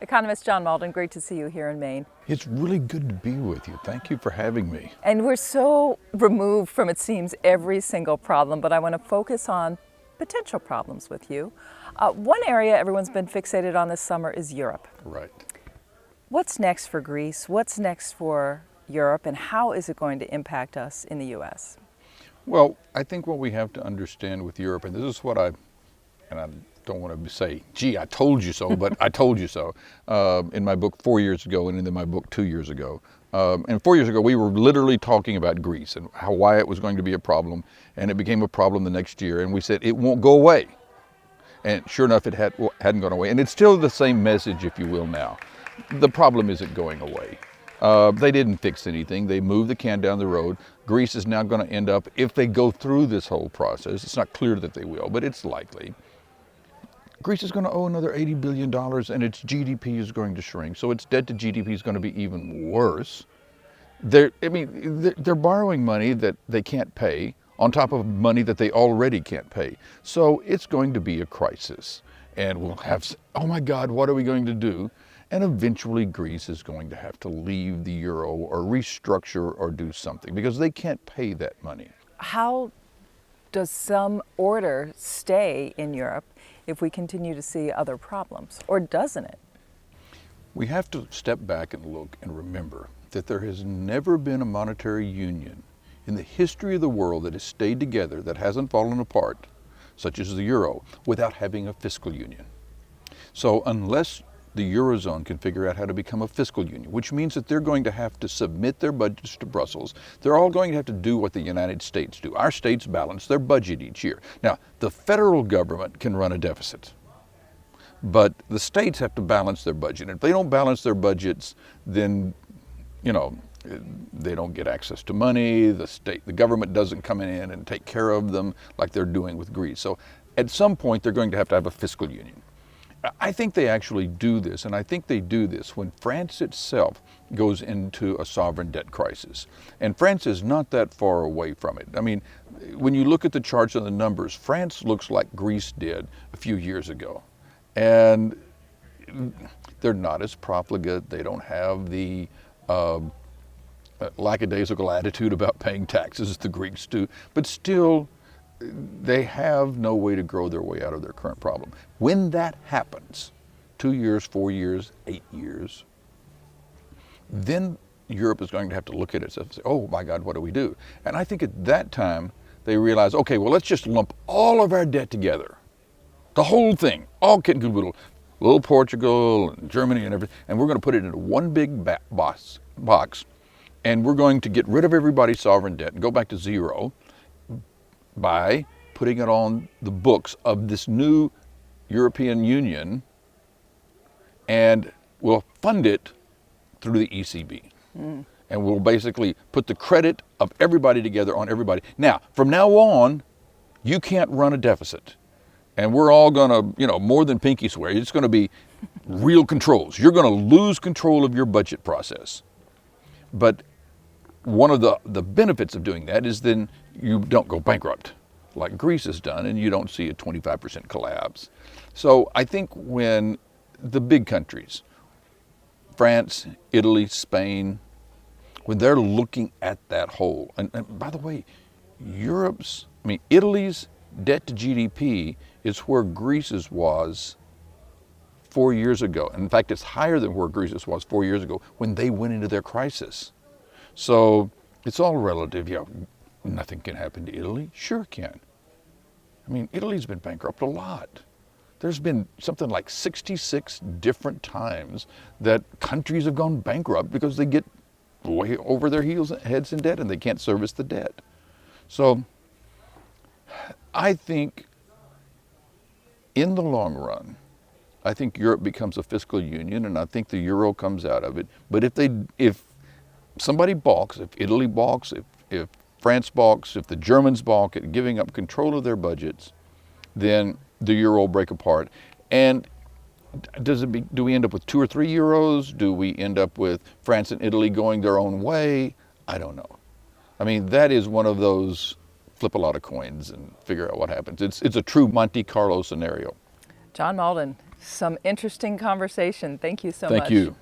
Economist John Mauldin, great to see you here in Maine. It's really good to be with you. Thank you for having me. And we're so removed from, it seems, every single problem, but I want to focus on potential problems with you. One area everyone's been fixated on this summer is Europe. Right. What's next for Greece? What's next for Europe? And how is it going to impact us in the U.S.? Well, I think what we have to understand with Europe, and this is what I don't want to say, gee, I told you so, but I told you so, in my book 4 years ago and in my book 2 years ago. And 4 years ago, we were literally talking about Greece and why it was going to be a problem, and it became a problem the next year, and we said it won't go away. And sure enough, it hadn't gone away. And it's still the same message, if you will, now. The problem isn't going away. They didn't fix anything. They moved the can down the road. Greece is now going to end up, if they go through this whole process, it's not clear that they will, but it's likely. Greece is going to owe another $80 billion and its GDP is going to shrink. So its debt to GDP is going to be even worse. They're borrowing money that they can't pay on top of money that they already can't pay. So it's going to be a crisis. And we'll have, oh my God, what are we going to do? And eventually Greece is going to have to leave the euro or restructure or do something because they can't pay that money. How does some order stay in Europe if we continue to see other problems, or doesn't it? We have to step back and look and remember that there has never been a monetary union in the history of the world that has stayed together, that hasn't fallen apart, such as the euro, without having a fiscal union. So unless the Eurozone can figure out how to become a fiscal union, which means that they're going to have to submit their budgets to Brussels. They're all going to have to do what the United States do. Our states balance their budget each year. Now, the federal government can run a deficit, but the states have to balance their budget. And if they don't balance their budgets, then, they don't get access to money. The government doesn't come in and take care of them like they're doing with Greece. So at some point, they're going to have a fiscal union. I think they actually do this, and I think they do this when France itself goes into a sovereign debt crisis. And France is not that far away from it. I mean, when you look at the charts and the numbers, France looks like Greece did a few years ago. And they're not as profligate. They don't have the lackadaisical attitude about paying taxes as the Greeks do. But still, they have no way to grow their way out of their current problem. When that happens, 2 years, 4 years, 8 years, then Europe is going to have to look at itself and say, oh my God, what do we do? And I think at that time, they realize, okay, well, let's just lump all of our debt together. The whole thing, all kit and caboodle, little Portugal and Germany and everything, and we're going to put it into one big box, and we're going to get rid of everybody's sovereign debt and go back to zero by putting it on the books of this new European Union, and we'll fund it through the ECB. And we'll basically put the credit of everybody together on everybody. Now, from now on, you can't run a deficit. And we're all gonna, more than pinky swear, it's gonna be real controls. You're gonna lose control of your budget process. But one of the benefits of doing that is then you don't go bankrupt like Greece has done, and you don't see a 25% collapse. So I think when the big countries, France, Italy, Spain, when they're looking at that whole, and by the way, Italy's debt to GDP is where Greece's was 4 years ago. In fact, it's higher than where Greece's was 4 years ago when they went into their crisis. So it's all relative. Nothing can happen to Italy. Sure it can. Italy's been bankrupt a lot. There's been something like 66 different times that countries have gone bankrupt because they get way over their heads in debt and they can't service the debt. So I think in the long run, I think Europe becomes a fiscal union, and I think the euro comes out of it. But if somebody balks, if Italy balks, if France balks, if the Germans balk at giving up control of their budgets, then the euro will break apart. And do we end up with 2 or 3 euros? Do we end up with France and Italy going their own way? I don't know. That is one of those flip a lot of coins and figure out what happens. It's a true Monte Carlo scenario. John Mauldin, Some interesting conversation. Thank you so much. Thank you.